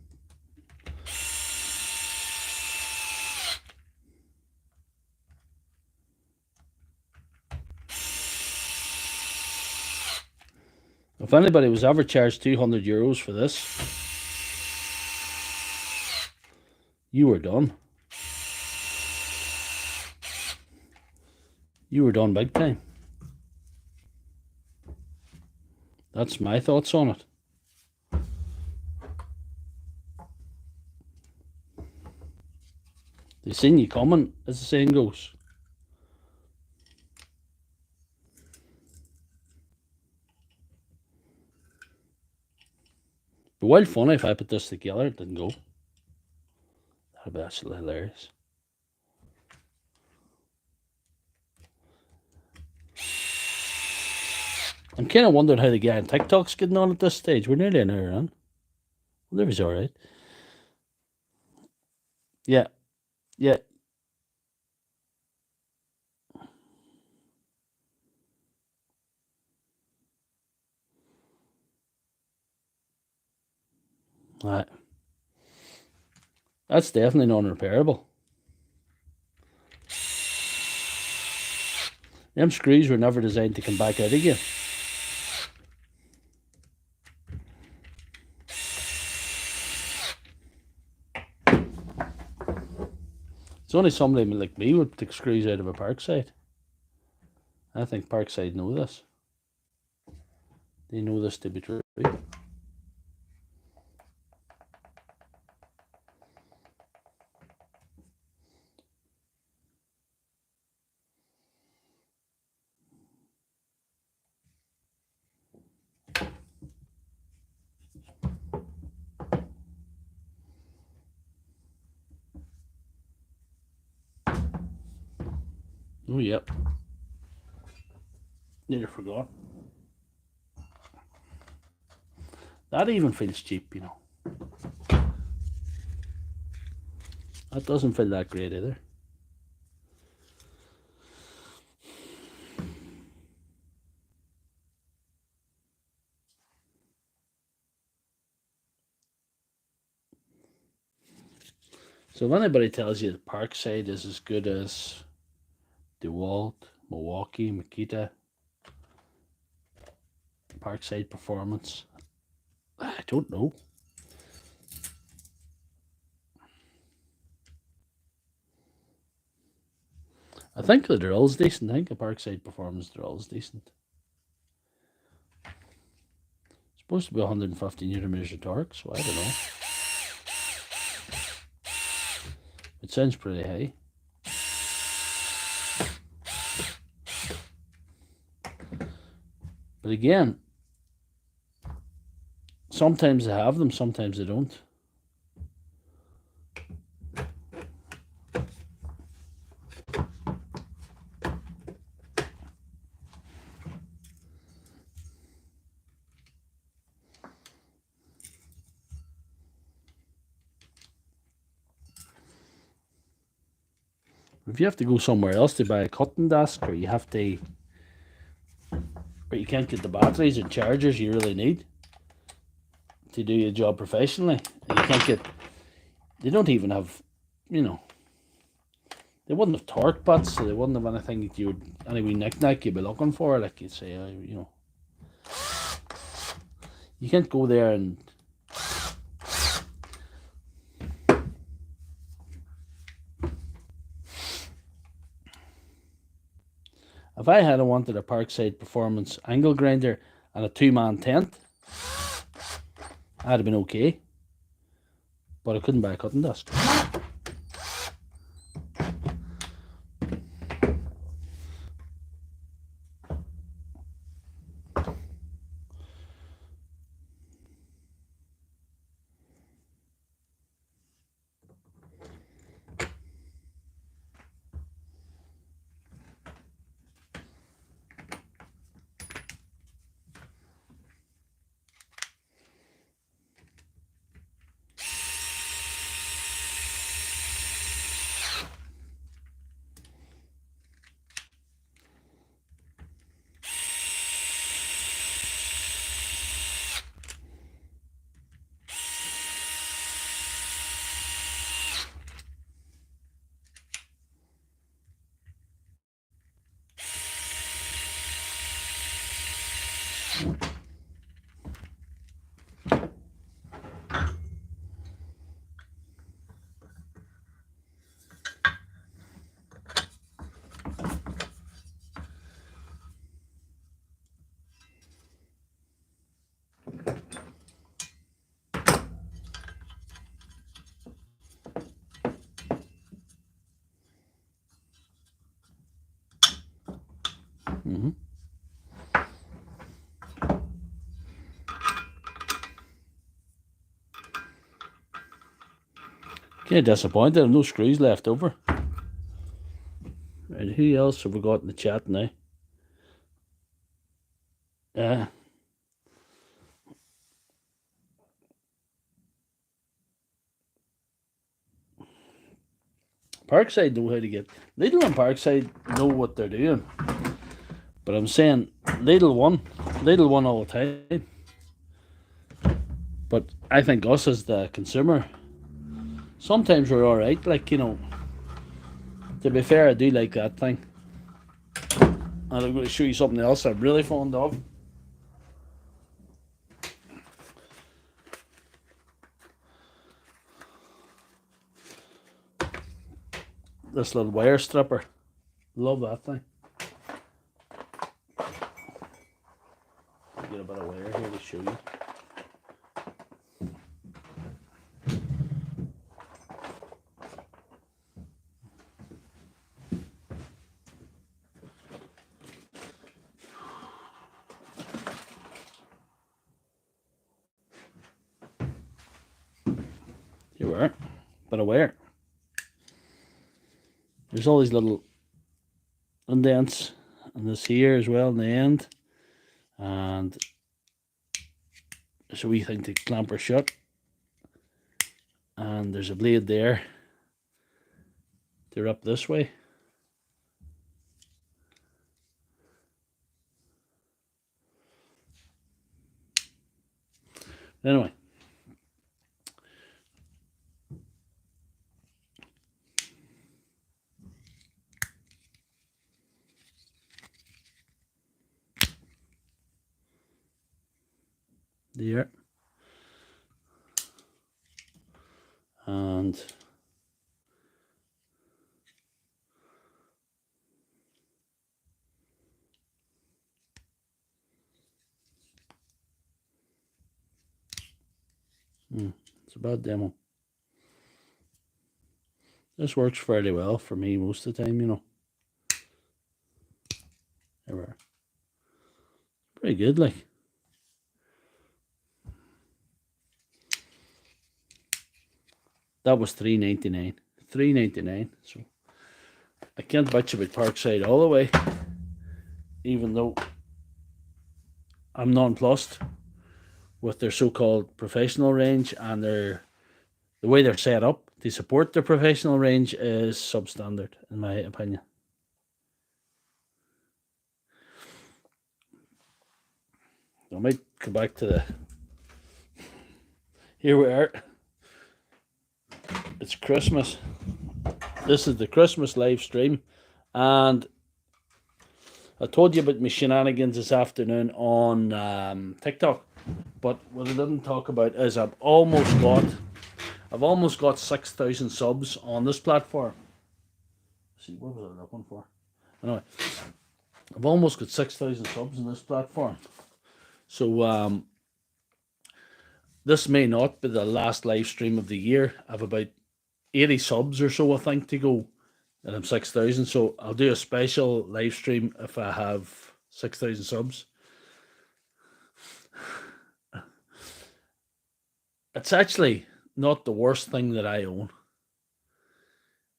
If anybody was ever charged €200 for this, you were done. You were done big time. That's my thoughts on it. They seen you coming, as the saying goes. But wild funny if I put this together, it didn't go. That'd be absolutely hilarious. I'm kind of wondering how the guy on TikTok's getting on at this stage. We're nearly an hour on. Well, there was all right. Yeah. Yeah. Right. That's definitely non-repairable. Them screws were never designed to come back out again. It's only somebody like me would take screws out of a Parkside. I think Parkside know this. They know this to be true. Oh, yep. Nearly forgot. That even feels cheap, you know. That doesn't feel that great either. So if anybody tells you that Parkside is as good as DeWalt, Milwaukee, Makita, Parkside Performance, I don't know. I think the drill's decent. I think the Parkside Performance drill's decent. It's supposed to be 150 Newton meters of torque, so I don't know. It sounds pretty high. But again, sometimes they have them, sometimes they don't. If you have to go somewhere else to buy a cutting desk, or you have to, but you can't get the batteries and chargers you really need to do your job professionally, and you can't get, they don't even have, you know, they wouldn't have torque butts, so they wouldn't have anything that you would, any wee knick-knack you'd be looking for, like you'd say, you know. You can't go there and if I had wanted a Parkside Performance angle grinder and a 2-man tent, I'd have been okay. But I couldn't buy a cutting desk. Mm-hmm. Kind of disappointed. I have no screws left over. Right, who else have we got in the chat now? Parkside know how to get. Lidl and Parkside know what they're doing. But I'm saying Lidl won all the time. But I think us as the consumer, sometimes we're alright. Like, you know, to be fair, I do like that thing. And I'm going to show you something else I'm really fond of. This little wire stripper. Love that thing. Get a bit of wire here to show you. Here we are. Bit of wire. There's all these little indents, and this here as well in the end, and there's a wee thing to clamp her shut, and there's a blade there to wrap this way. Anyway, there, and it's a bad demo. This works fairly well for me most of the time, you know. There we are. Pretty good, like. That was $3.99. $3.99. So I can't bitch about Parkside all the way, even though I'm nonplussed with their so-called professional range, and the way they're set up to support their professional range is substandard, in my opinion. I might come back to the... Here we are. It's Christmas. This is the Christmas live stream, and I told you about my shenanigans this afternoon on TikTok, but what I didn't talk about is I've almost got 6,000 subs on this platform. Let's see, what was I looking for? Anyway, I've almost got 6,000 subs on this platform. So this may not be the last live stream of the year. I have about 80 subs or so, I think, to go, and I'm 6,000. So I'll do a special live stream if I have 6,000 subs. It's actually not the worst thing that I own.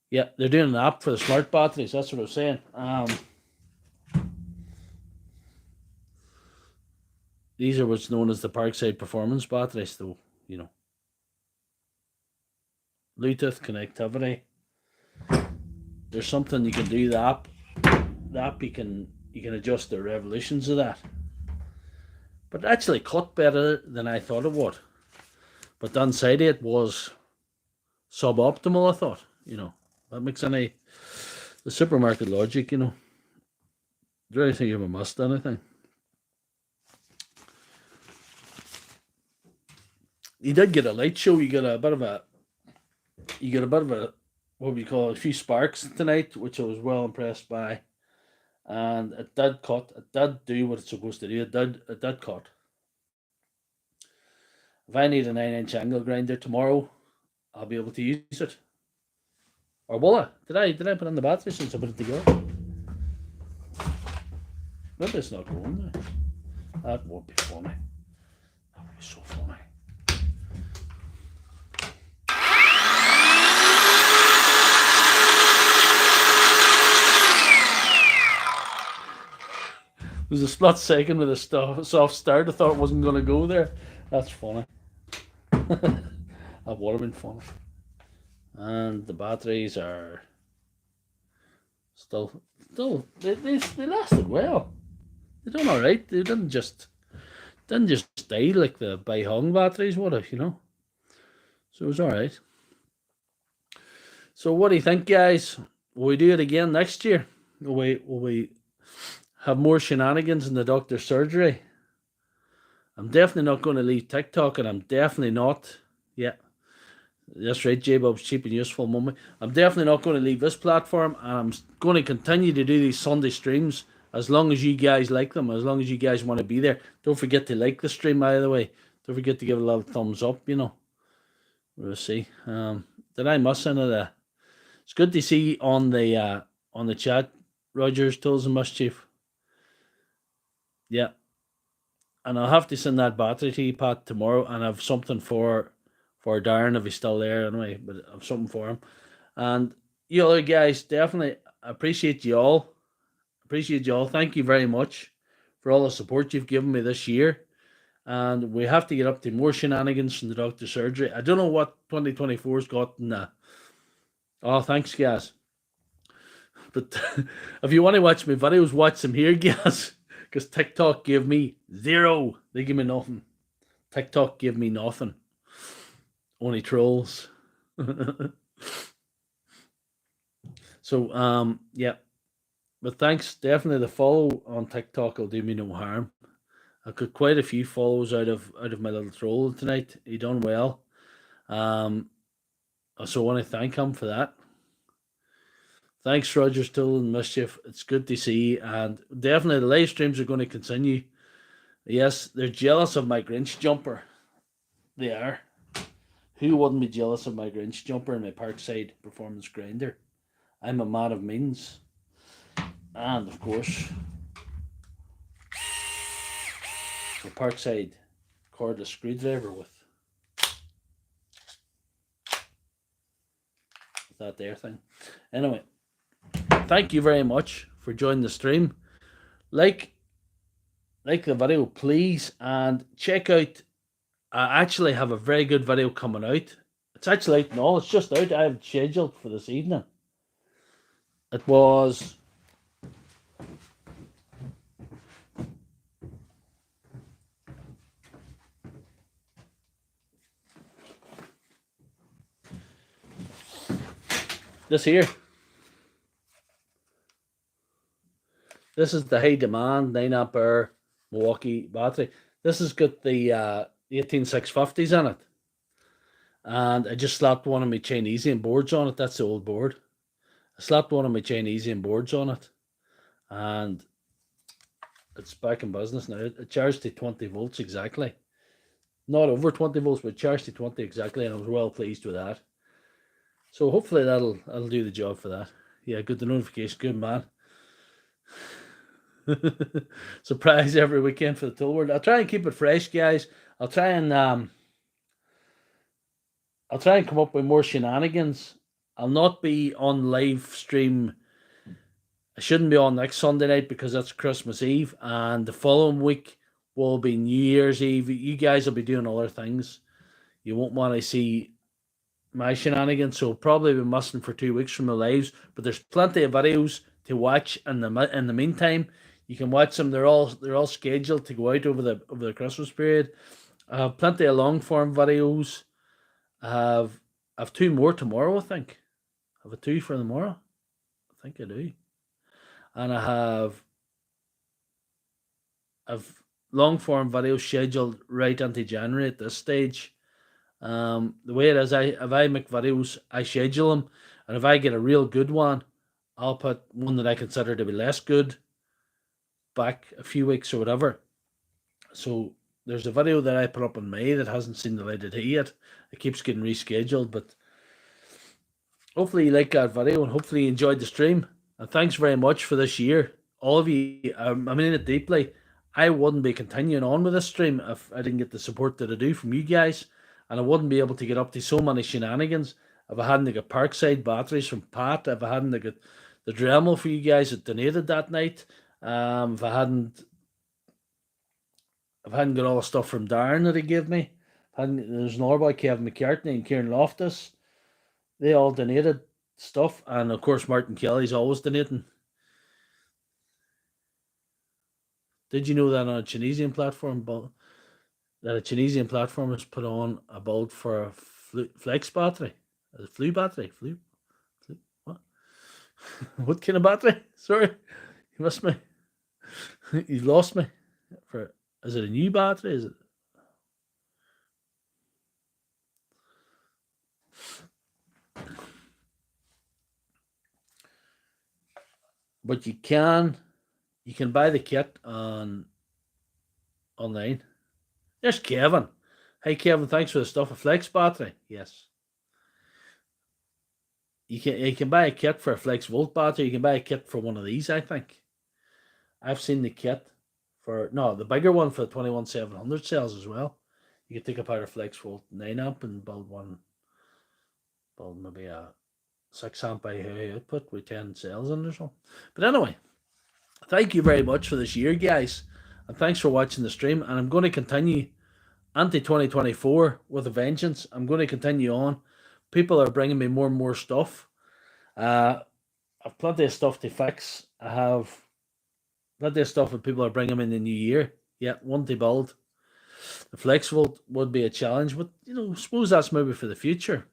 Yeah, they're doing an app for the smart batteries. That's what I was saying. These are what's known as the Parkside Performance batteries, though, you know. Bluetooth connectivity. There's something you can do. The app you can adjust the revolutions of that. But it actually cut better than I thought it would. But the inside it was suboptimal, I thought. You know, that makes any... The supermarket logic, you know. Do you think you ever missed anything? You did get a light show. You got a bit of a what we call a few sparks tonight, which I was well impressed by. And it did cut. It did do what it's supposed to do. It did cut. If I need a 9-inch angle grinder tomorrow, I'll be able to use it. Or will I? Did I put in the battery since I put it together? Maybe it's not going there. That won't be funny. That would be so funny. It was a split second with a soft start. I thought it wasn't going to go there. That's funny. That would have been funny. And the batteries are still they lasted well. They done all right. They didn't just die like the Bai Hong batteries would have, you know. So it was all right. So what do you think, guys? Will we do it again next year? Will we have more shenanigans in the doctor's surgery? I'm definitely not going to leave TikTok, and I'm definitely not... Yeah, that's right, J-Bob's cheap and useful moment. I'm definitely not going to leave this platform, and I'm going to continue to do these Sunday streams as long as you guys like them, as long as you guys want to be there. Don't forget to like the stream, by the way. Don't forget to give it a little thumbs up, you know. We'll see. Did I miss any of the... It's good to see on the chat, Rogers, Tools and Mischief. Yeah. And I'll have to send that battery to you, Pat, tomorrow, and I have something for Darren if he's still there anyway, but I have something for him. And you other guys, definitely appreciate you all. Appreciate you all. Thank you very much for all the support you've given me this year. And we have to get up to more shenanigans from the doctor's surgery. I don't know what 2024's got in the... Oh, thanks, guys. But if you want to watch my videos, watch them here, guys. Because TikTok gave me zero. They give me nothing. TikTok gave me nothing. Only trolls. So, yeah. But thanks. Definitely the follow on TikTok will do me no harm. I got quite a few follows out of my little troll tonight. He done well. So I want to thank him for that. Thanks, Roger Still and Mischief. It's good to see, and definitely the live streams are going to continue. Yes, they're jealous of my Grinch jumper. They are. Who wouldn't be jealous of my Grinch jumper and my Parkside Performance grinder? I'm a man of means. And, of course, the Parkside cordless screwdriver with that there thing. Anyway, thank you very much for joining the stream. Like the video, please, and check out. I actually have a very good video coming out. It's actually out now. It's just out. I have it scheduled for this evening. It was... this here. This is the high demand 9 ampere Milwaukee battery. This has got the 18650s in it. And I just slapped one of my Chinesian boards on it. That's the old board. I slapped one of my Chinesian boards on it. And it's back in business now. It charged to 20 volts exactly. Not over 20 volts, but charged to 20 exactly. And I was well pleased with that. So hopefully that'll do the job for that. Yeah, got the notification. Good man. Surprise every weekend for the tool world. I'll try and keep it fresh, guys. I'll try and come up with more shenanigans. I'll not be on live stream. I shouldn't be on next Sunday night because that's Christmas Eve, and the following week will be New Year's Eve. You guys will be doing other things. You won't want to see my shenanigans, so probably be missing for 2 weeks from the lives. But there's plenty of videos to watch in the meantime. You can watch them. They're all scheduled to go out over the Christmas period. I have plenty of long form videos. I have 2 more tomorrow, I think. I have a 2 for tomorrow. I think I do. And I have long form videos scheduled right into January at this stage. The way it is, if I make videos, I schedule them, and if I get a real good one, I'll put one that I consider to be less good back a few weeks or whatever. So there's a video that I put up in May that hasn't seen the light of day yet. It keeps getting rescheduled, but hopefully you like that video and hopefully you enjoyed the stream. And thanks very much for this year. All of you, I mean it deeply. I wouldn't be continuing on with this stream if I didn't get the support that I do from you guys. And I wouldn't be able to get up to so many shenanigans if I hadn't got Parkside batteries from Pat, if I hadn't got the Dremel for you guys that donated that night, if I hadn't got all the stuff from Darren that he gave me. There's another boy, Kevin McCartney and Kieran Loftus. They all donated stuff. And of course, Martin Kelly's always donating. Did you know that on a Chinesian platform, that a Chinesian platform has put on a bulb for a flex battery? A flu battery? Flu? What? What kind of battery? Sorry, you missed me. You lost me. Is it a new battery? Is it? But you can buy the kit online. There's Kevin. Hey Kevin, thanks for the stuff. A flex battery. Yes. You can buy a kit for a flex volt battery. You can buy a kit for one of these, I think. I've seen the kit for the bigger one for the 21700 cells as well. You can take apart a flex volt 9 amp and build maybe a 6 amp output with 10 cells in or something. But anyway, Thank you very much for this year, guys, and thanks for watching the stream. And I'm going to continue anti 2024 with a vengeance. I'm going to continue on. People are bringing me more and more stuff. I've plenty of stuff to fix. I have plenty of stuff that people are bringing in the new year. Yeah, one to build. The flexible would be a challenge, but I suppose that's maybe for the future.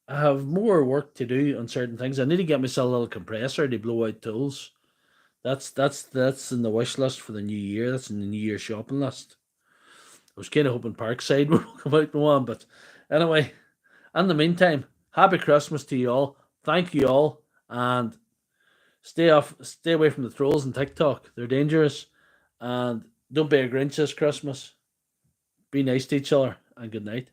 I have more work to do on certain things. I need to get myself a little compressor to blow out tools. That's in the wish list for the new year. That's in the new year shopping list. I was kind of hoping Parkside would come out in one, but anyway. In the meantime, happy Christmas to you all. Thank you all, and stay away from the trolls on TikTok. They're dangerous, and don't be a Grinch this Christmas. Be nice to each other, and good night.